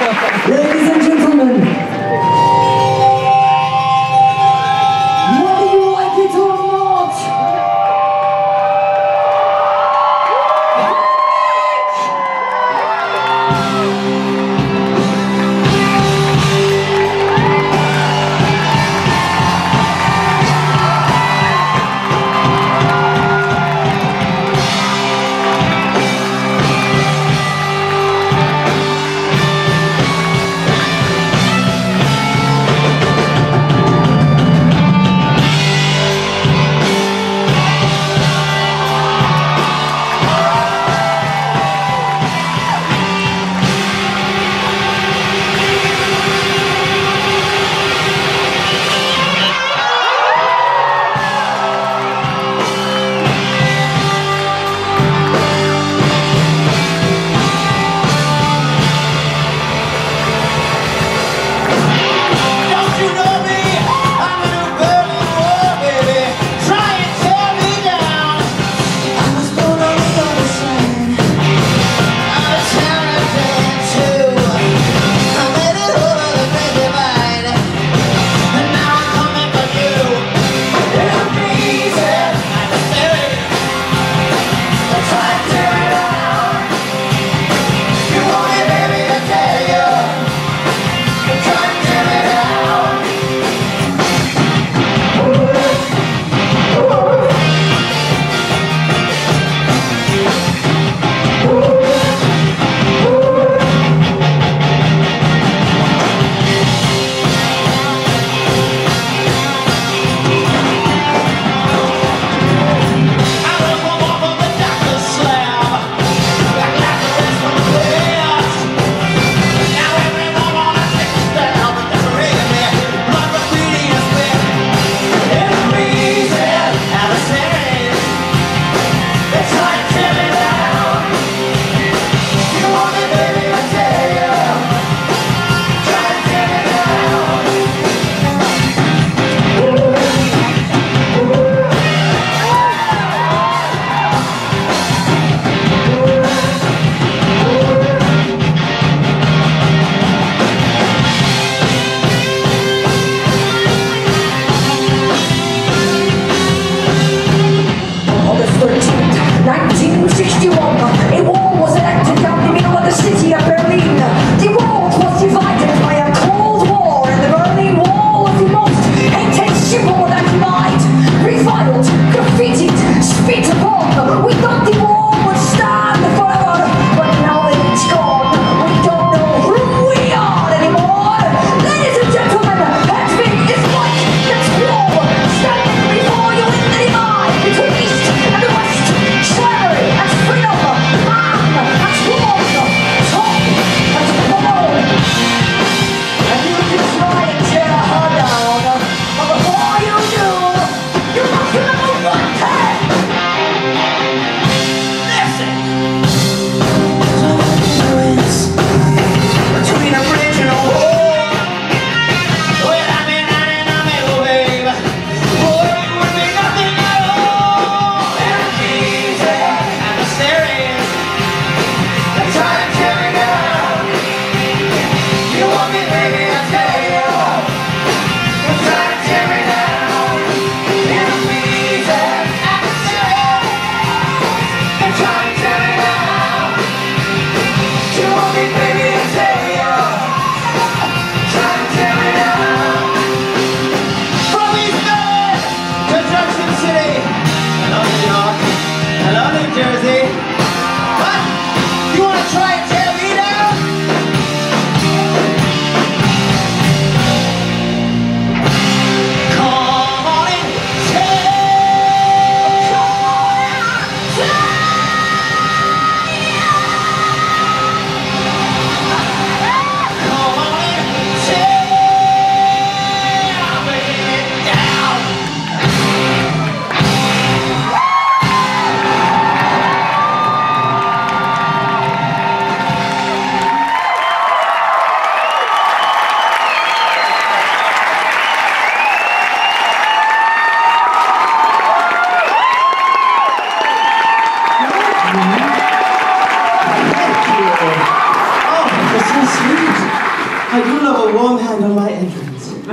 Ladies and gentlemen, whether you like it or not,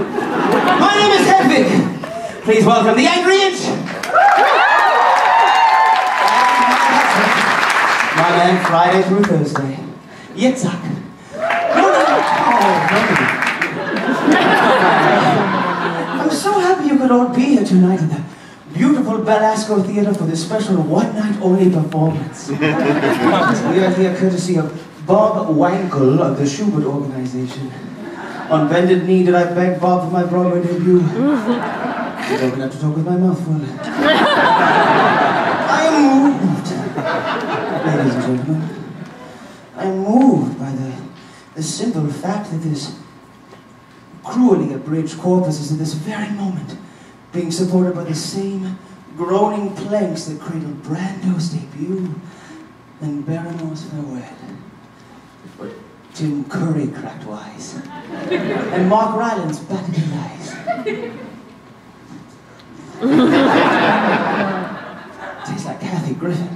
My name is Hedwig. Please welcome the Angry Inch. My man, Friday through Thursday. Yitzhak. No. I'm so happy you could all be here tonight in the beautiful Belasco Theater for this special one-night-only performance. We are here courtesy of Bob Wankel of the Schubert Organization. On bended knee did I beg Bob for my Broadway debut. I don't have to talk with my mouth full. I am moved. Ladies and gentlemen, I am moved by the simple fact that this cruelly abridged corpus is at this very moment being supported by the same groaning planks that cradled Brando's debut and Barrymore's farewell. But Tim Curry cracked wise, and Mark Rylance batted his eyes. Tastes like Kathy Griffin.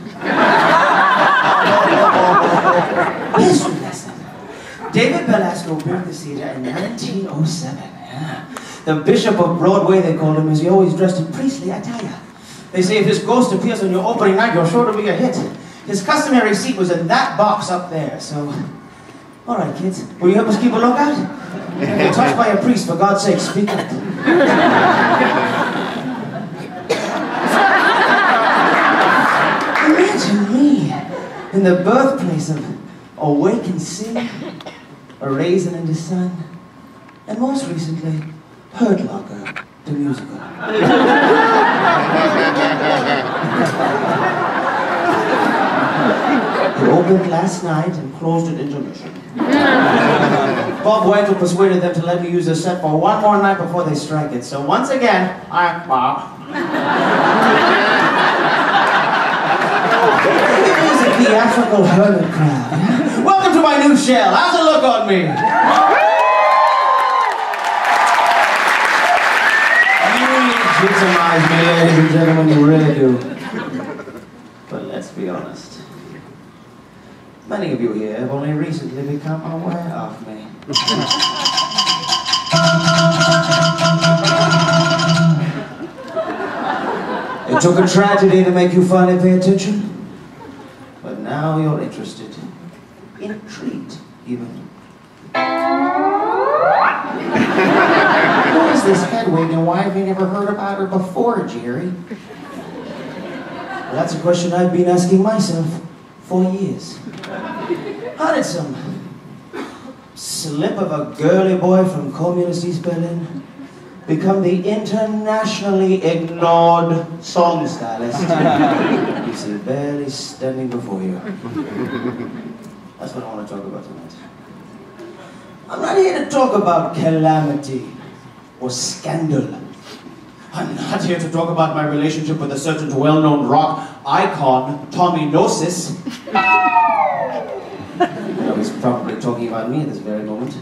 History lesson. David Belasco built this theater in 1907. Yeah. The Bishop of Broadway, they called him, as he always dressed in priestly attire. They say if his ghost appears on your opening night, you're sure to be a hit. His customary seat was in that box up there, so... All right, kids, will you help us keep a lookout? If you're touched by a priest, for God's sake, speak up. Imagine me in the birthplace of Awake and Sing, A Raisin in the Sun, and most recently, Hurt Locker, the musical. It opened last night and closed at intermission. Bob Wankel persuaded them to let me use the set for one more night before they strike it. So once again, I'm Bob. It is a theatrical hermit crowd. Welcome to my new shell. How's it look on me? You legitimize me, ladies and gentlemen, you really do. But let's be honest. Many of you here have only recently become aware of me. It took a tragedy to make you finally pay attention. But now you're interested. Intrigued, even. Who is this Hedwig and why have you never heard about her before, Jerry? Well, that's a question I've been asking myself for years. How did some slip of a girly boy from communist East Berlin become the internationally ignored song stylist you see barely standing before you? That's what I want to talk about tonight. I'm not here to talk about calamity or scandal. I'm not here to talk about my relationship with a certain well-known rock icon, Tommy Gnosis. He's probably talking about me at this very moment.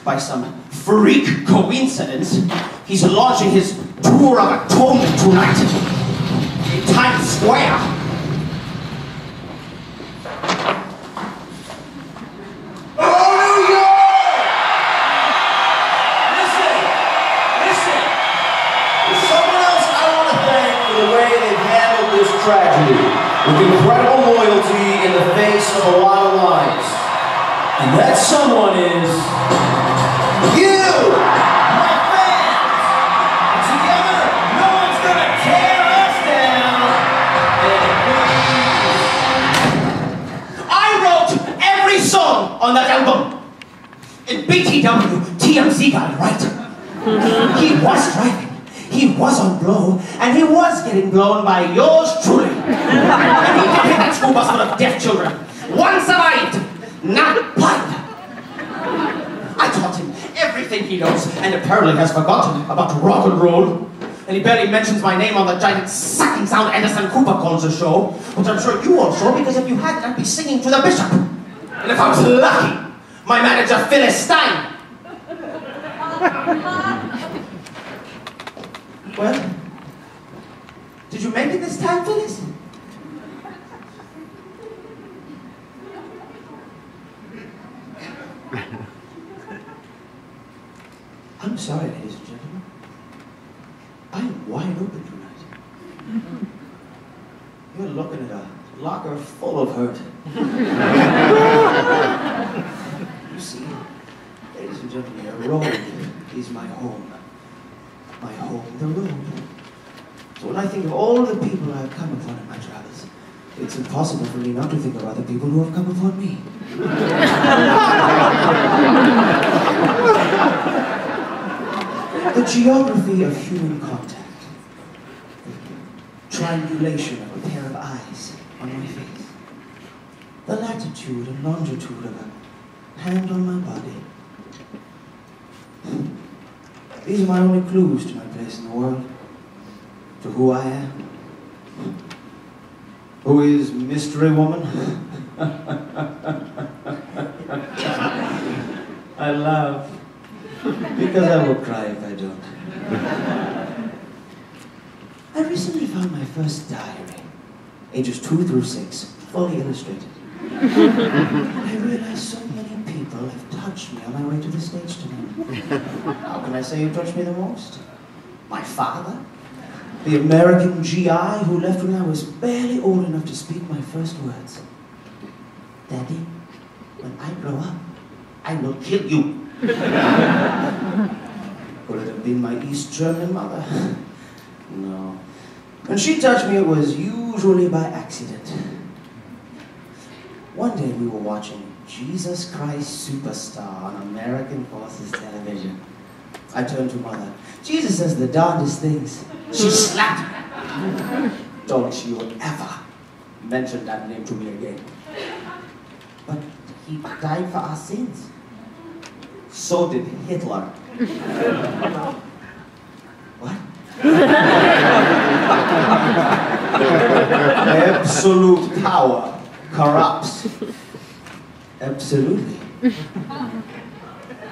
By some freak coincidence, he's launching his tour of atonement tonight in Times Square. Tragedy, with incredible loyalty in the face of a lot of lies. And that someone is you, my fans. And together, no one's gonna tear us down. I wrote every song on that album. And BTW, TMZ got it right. He was driving. He was on blow, and he was getting blown by yours truly. And he did hit that school bus full of deaf children. One survived, not one. I taught him everything he knows, and apparently has forgotten about rock and roll. And he barely mentions my name on the giant sucking sound Anderson Cooper calls a show, which I'm sure you all saw, because if you hadn't, I'd be singing to the bishop. And if I was lucky, my manager, Phyllis Stein. Well, did you make it this time, Phyllis? I'm I'm sorry, ladies and gentlemen. I am wide open tonight. You're looking at a locker full of hurt. You see, ladies and gentlemen, the road is my home. My home, the road. So when I think of all the people I have come upon in my travels, it's impossible for me not to think of other people who have come upon me. The geography of human contact. Triangulation of a pair of eyes on my face. The latitude and longitude of a hand on my body. These are my only clues to my place in the world, to who I am. Who is Mystery Woman? I laugh, because I will cry if I don't. I recently found my first diary, ages 2 through 6, fully illustrated. I realized so many people have touched me on my way to the stage tonight. How can I say who touched me the most? My father, the American GI who left when I was barely old enough to speak my first words. Daddy, when I grow up, I will kill you. Could it have been my East German mother? No. When she touched me, it was usually by accident. One day we were watching Jesus Christ Superstar on American Forces television. I turned to Mother. Jesus says the darndest things. She slapped me. Don't you ever mention that name to me again. But he died for our sins. So did Hitler. What? Absolute power corrupts. Absolutely.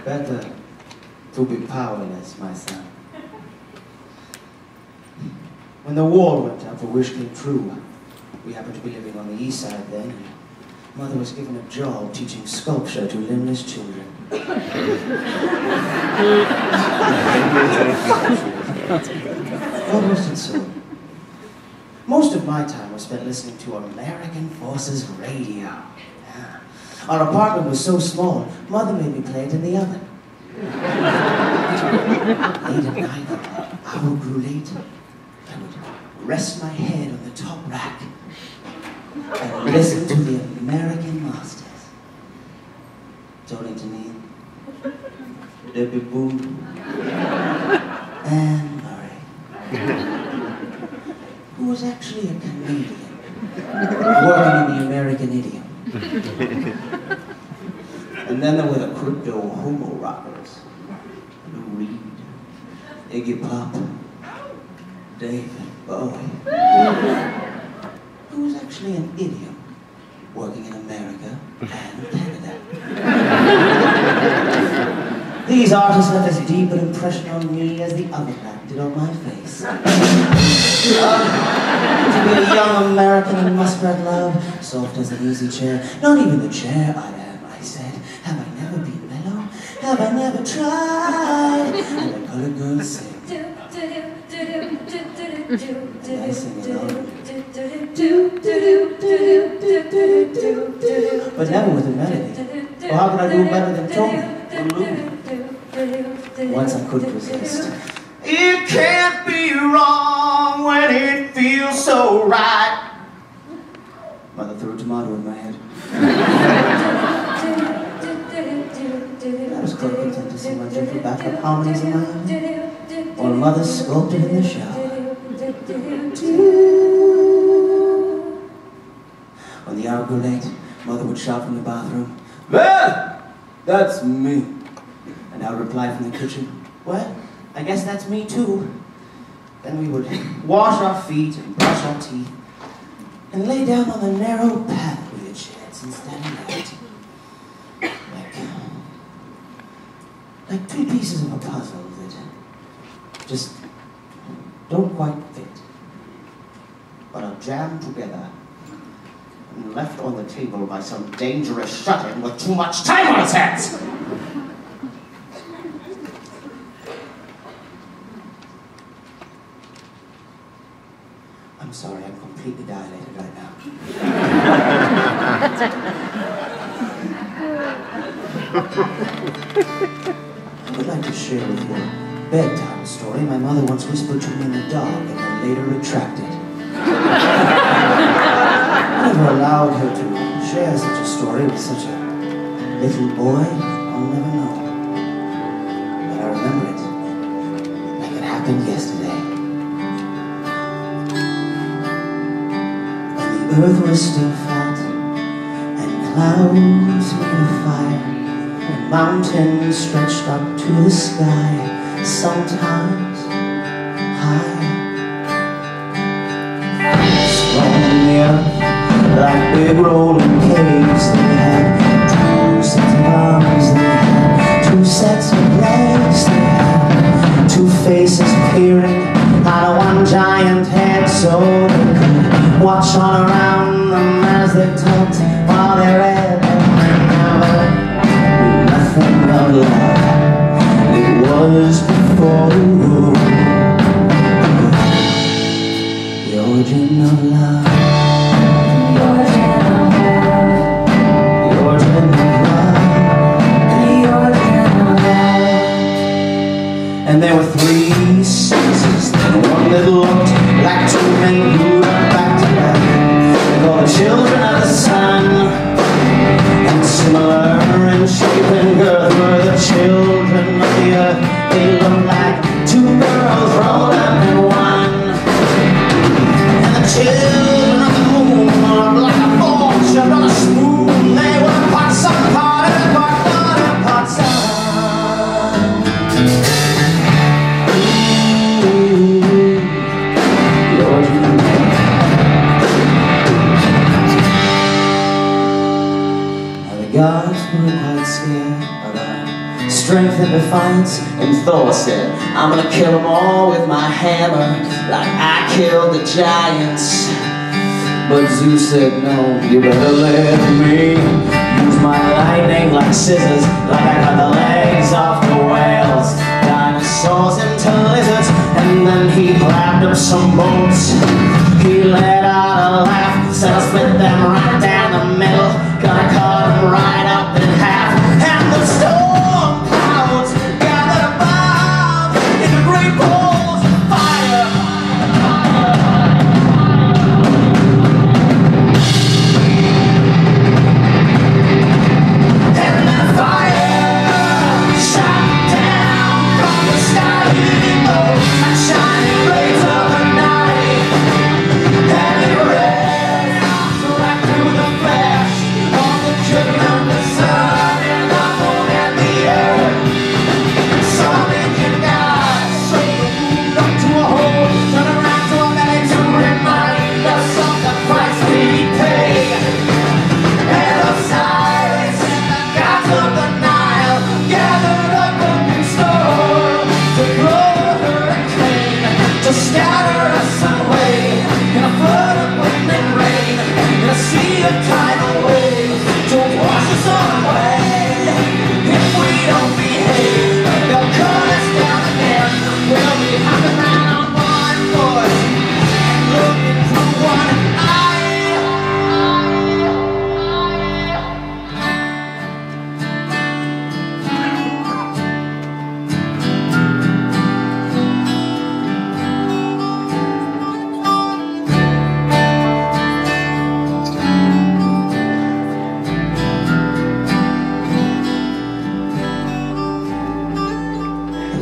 Better to be powerless, my son. When the wall went up, a wish came true. We happened to be living on the east side then, and Mother was given a job teaching sculpture to limbless children. God rest its soul. Most of my time was spent listening to American Forces radio. Yeah. Our apartment was so small, Mother made me play it in the oven. Late at night, the hour grew late. I would rest my head on the top rack and listen to the American masters. Tony Tanine, Debbie Boone, and Murray, who was actually a Canadian, working in the American idiom. And then there were the crypto homo rockers, Lou Reed, Iggy Pop, David Bowie, who was actually an idiom, working in America and Canada. These artists left as deep an impression on me as the oven rack did on my face. To be a young American in muskrat love, soft as an easy chair, not even the chair I am, I said. Have I never been mellow? Have I never tried? And the colored girls sing. And I sing along. But never with a melody. Well, how could I do better than Tony? Once I couldn't resist. It can't be wrong when it feels so right. Mother threw a tomato in my head. I was quite content to see my gentle backup harmonies in my head, while Mother sculpted in the shower. When the hour grew late, Mother would shout from the bathroom, "Well, that's me." And I would reply from the kitchen, "Well, I guess that's me too." Then we would wash our feet and brush our teeth and lay down on the narrow path we had shared since that night. Like two pieces of a puzzle that just don't quite fit, but are jammed together and left on the table by some dangerous shut-in with too much time on his hands. share with you a bedtime story my mother once whispered to me in the dark and then later retracted. I never allowed her to share such a story with such a little boy. I'll never know. But I remember it like it happened yesterday. When the earth was still flat and clouds made of fire, and mountains stretched up to the sky, sometimes high. Strong in the earth like big rolling caves. They had 2 sets of arms, they had 2 sets of legs, they had 2 faces peering out of one giant head, so they could watch all around them as they talked while they read. And they never knew nothing of love. It was before the origin of love. And there were 3 senses, then one that looked like 2 men glued up back together. They called the children of the sun, and similar in shape and girth were the children of the earth. They looked like 2 girls rolled up in one. And the children of the moon looked like a fork shoved on a spoon. They were part sun, part earth, part water, part sun. Gods were quite scared of our strength and defiance, and Thor said, I'm gonna kill them all with my hammer, like I killed the giants. But Zeus said, no, you better let me use my lightning like scissors, like I cut the legs off the whales, dinosaurs into lizards. And then he grabbed up some bolts, he let out a laugh, said I'll split them right down the middle, gonna cut them right up in half. And the storm clouds gathered above in the great balls of fire. And the fire shot down from the sky, like shining rays of the night. And it ran right through the flesh of the children of the sun, and the moon and the earth. Something can die, so the moon up to a hole, turn around to a belly to remind us of the price we pay. And the silence and the gods of the Nile gathered up a big storm to blow the hurricane, to scatter us away in a flood of wind and rain, in a sea of tidal waves, to wash us all away. If we don't behave, they'll cut us down again. We'll be hopping around on one foot and looking through one eye.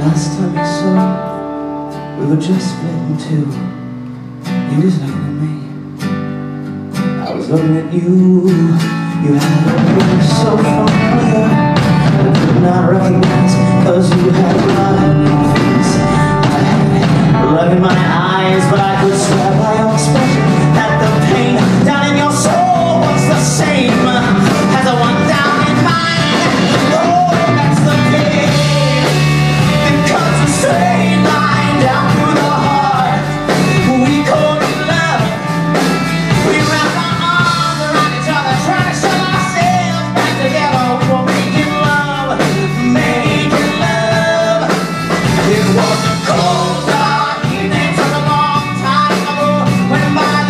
Last time I saw you, we were just split in 2. You was looking at me, I was looking at you. You had a look so familiar I could not recognize, 'cause you had blood in your face. I had blood in my eyes, but I could swear by your expression that the pain down in your soul was the same as the one down in mine. Oh, that's the pain. Cuts a straight line down through the heart. We call it love. We wrap our arms around each other, trying to shove ourselves back together. We were making love, making love. It was a cold, dark evening, such a long time ago, when by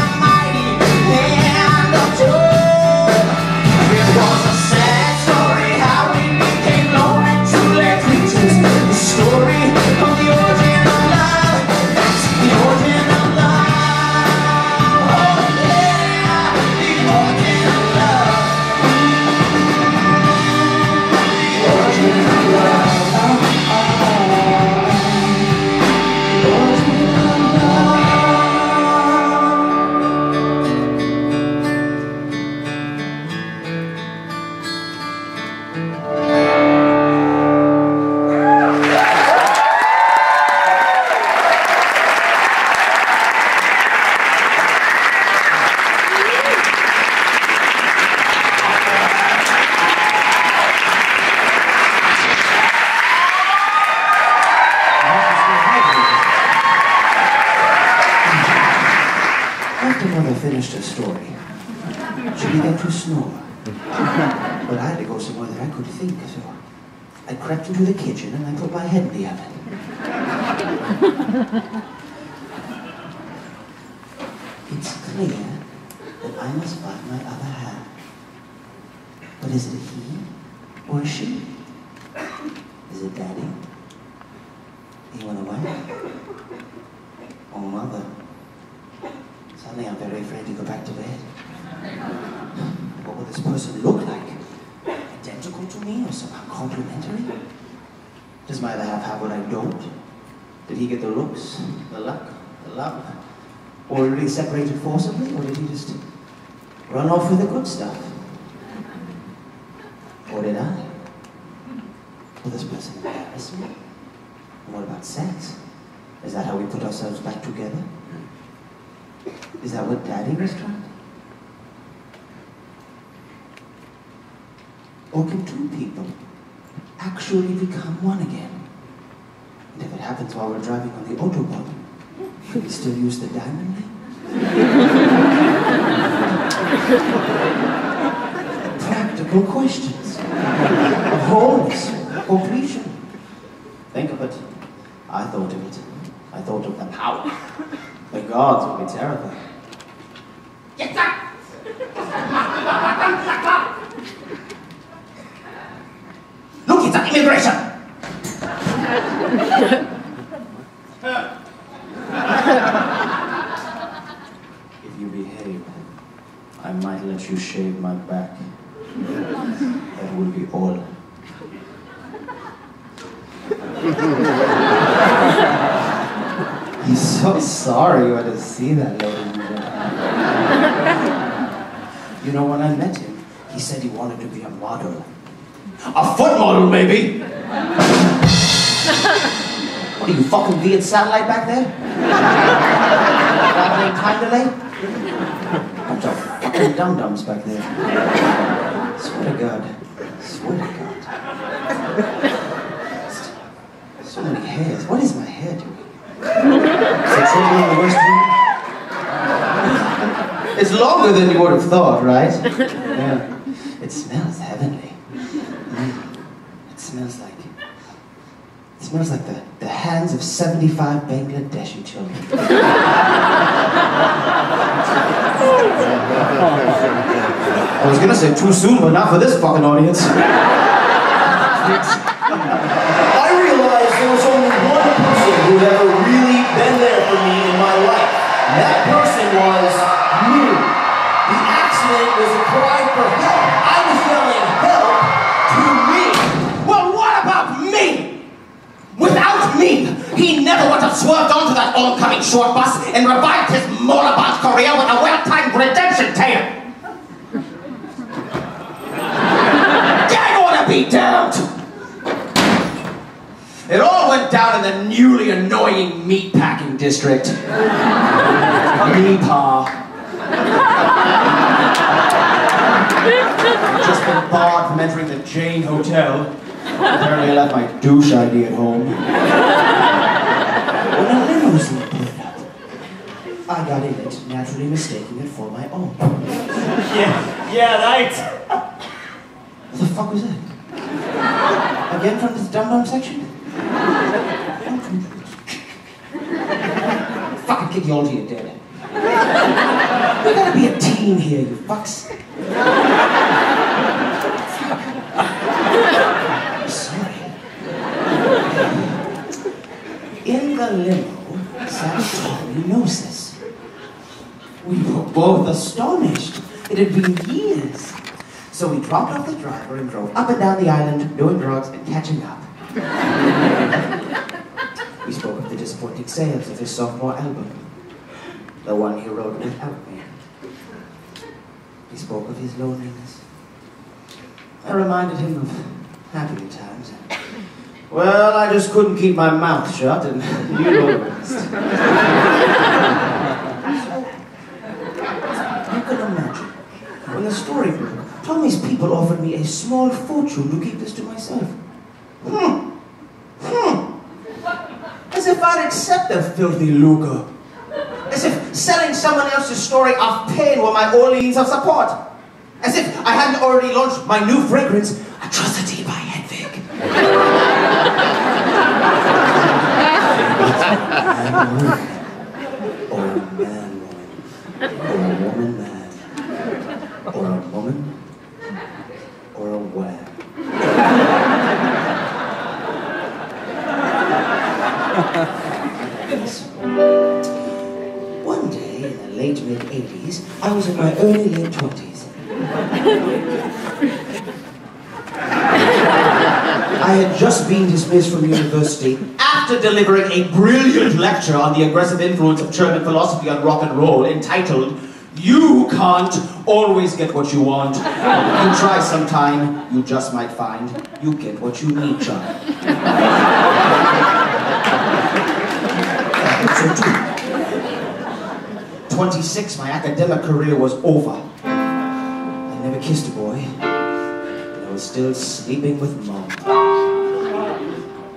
to snore. But I had to go somewhere that I could think, so I crept into the kitchen and I put my head in the oven. It's clear that I must find my other half. But is it he or she? Is it Daddy? He went away? Oh, Mother. Suddenly I'm very afraid to go back to bed. What will this person look like? Identical to me or somehow complementary? Does my other half have what I don't? Did he get the looks, the luck, the love? Or were we separated forcibly? Or did he just run off with the good stuff? Or did I? Will this person embarrass me? And what about sex? Is that how we put ourselves back together? Is that what Daddy was trying? Or can two people actually become one again? And if it happens while we're driving on the Autobahn, can we still use the diamond lane? Practical questions of wholeness, completion. Think of it. I thought of it. I thought of the power. The gods would be terrified. Get up! Look, it's an immigration! If you behave, I might let you shave my back. That will be all. He's so sorry you had to see that, ladies and gentlemen. You know, when I met him, he said he wanted to be a model. A foot model, maybe! What are you, fucking Viet satellite back there? Traveling time delay? Bunch of fucking dum-dums back there. Swear to God. Swear to God. So many hairs. What is my hair doing? Is it trimming the worst one? It's longer than you would have thought, right? Yeah. It smells heavenly. It smells like the hands of 75 Bangladeshi children. I was gonna say too soon, but not for this fucking audience. I realized there was only one person who had ever really been there for me in my life. And that person was me. The accident was a cry for help. I was yelling help to me. Well, what about me? Without me, he never would have swerved onto that oncoming short bus and revived his moribund career with a well-timed redemption tale. Dang ought to be damned! It all went down in the newly annoying meatpacking district. Meepaw. I've just been barred from entering the Jane Hotel. Apparently I left my douche ID at home. When a limousine pulled up, I got in it, naturally mistaking it for my own. Yeah, right. What the fuck was that? Again from this dum-dum section? Fucking kick you all to your dead. We gotta be a team here, you fucks. Sorry. In the limo sat Tommy Gnosis. We were both astonished. It had been years. So we dropped off the driver and drove up and down the island, doing drugs and catching up. We spoke of the disappointing sales of his sophomore album, the one he wrote without me. He spoke of his loneliness. I reminded him of happier times. Well, I just couldn't keep my mouth shut, and you know the rest. You can imagine, when the story broke, Tommy's people offered me a small fortune to keep this to myself. As if I'd accept their filthy lucre. As if selling someone else's story of pain were my only means of support. As if I hadn't already launched my new fragrance, Atrocity by Hedwig. Or a man woman, or a woman man, or a woman, or a wham. One day in the late mid-80s, I was in my early late 20s. I had just been dismissed from university After delivering a brilliant lecture on the aggressive influence of German philosophy on rock and roll entitled, "You Can't Always Get What You Want. You try sometime, you just might find you get what you need, child." So too. 26, my academic career was over. I never kissed a boy, and I was still sleeping with Mom.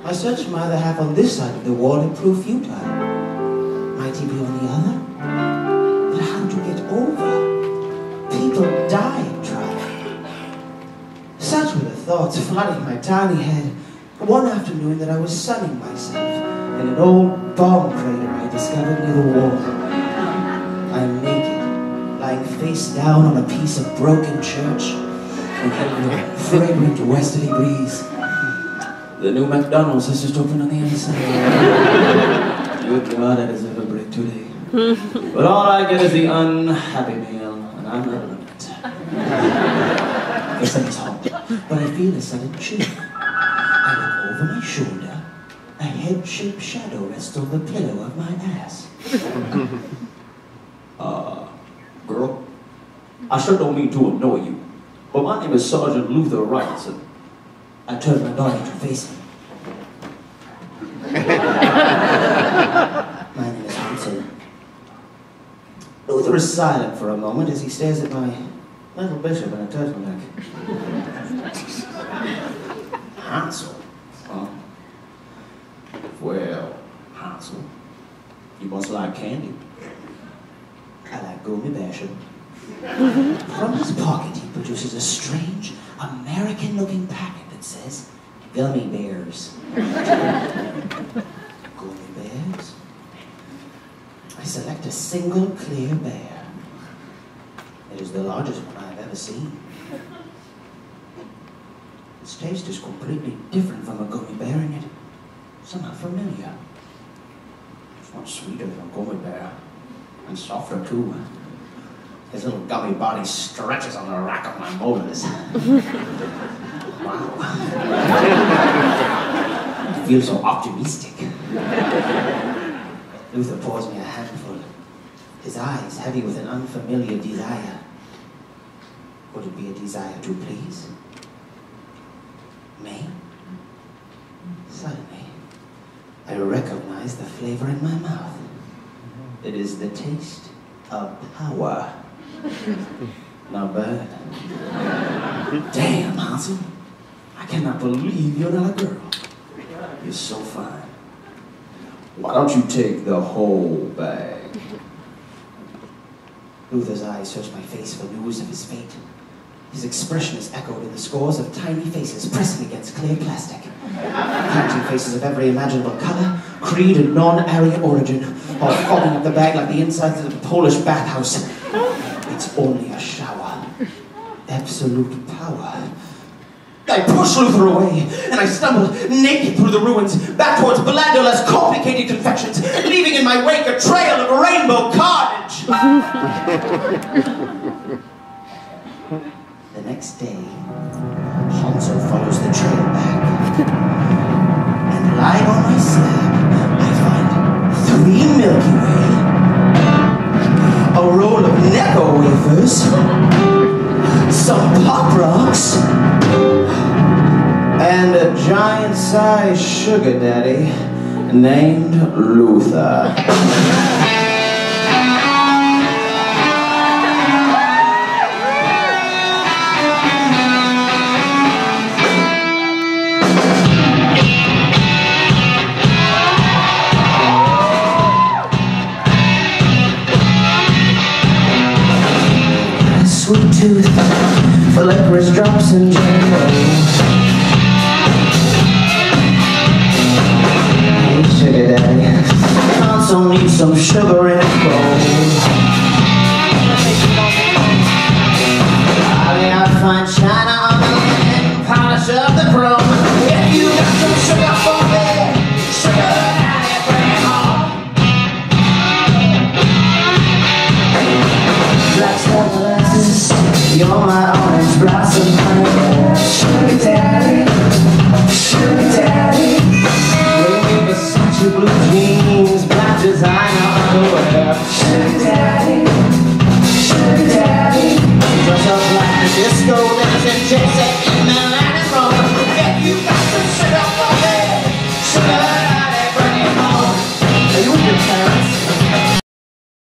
I searched my other half on this side of the wall and proved futile. Might he be on the other? But how to get over? People died trying. Such were the thoughts flooding my tiny head one afternoon that I was sunning myself in an old bomb crater I discovered near the wall. I am naked, lying face down on a piece of broken church, inhaling the fragrant westerly breeze. The new McDonald's has just opened on the inside. Good God, I deserve a break today. But all I get is the unhappy meal, and I'm not loving it. Guess it's hot, but I feel a sudden chill. I look over my shoulder. A head-shaped shadow rests on the pillow of my ass. Girl, I sure don't mean to annoy you, but my name is Sergeant Luther Wright. I turned my body to face him. My name is Hansel. Luther is silent for a moment as he stares at my little bishop in a turtleneck. Hansel? Huh? Well, Hansel, you must like candy. I like gummy bashing. From his pocket, he produces a strange, American-looking packet that says, "Gummy bears." Gummy bears? I select a single clear bear. It is the largest one I've ever seen. Its taste is completely different from a gummy bear, and yet somehow familiar. It's much sweeter than a gummy bear, and softer too. His little gummy body stretches on the rack of my molars. Wow. I feel so optimistic. Luther pours me a handful, his eyes heavy with an unfamiliar desire. Would it be a desire to please? Me? Suddenly, I recognize the flavor in my mouth. It is the taste of power. Not bad. Damn, Hansel. I cannot believe you're not a girl. You're so fine. Why don't you take the whole bag? Luther's eyes search my face for news of his fate. His expression is echoed in the scores of tiny faces pressing against clear plastic. Counting faces of every imaginable color, creed, and non-Aryan origin, all fogging up the bag like the insides of a Polish bathhouse. It's only a shower. Absolute power. I push Luther away, and I stumble naked through the ruins, back towards Belandola's complicated confections, leaving in my wake a trail of rainbow carnage. The next day, Hansel follows the trail back, and lying on my slab, I find 3 Milky Way, a roll of Necco wafers, some Pop Rocks, and a giant-sized sugar daddy named Luther. Sweet tooth. first drops in January. Hey, sugar daddy, console needs some sugar in its bowl. I'll find China on the land, polish up the chrome. If you got some sugar for me, sugar daddy, bring it home. Black sunglasses, you're my orange blossom, honey. Sugar daddy, sugar daddy. Wearing Versace blue jeans, black designer underwear. Sugar daddy, sugar daddy. Dress up like a disco dancing chicks in Milan and Rome.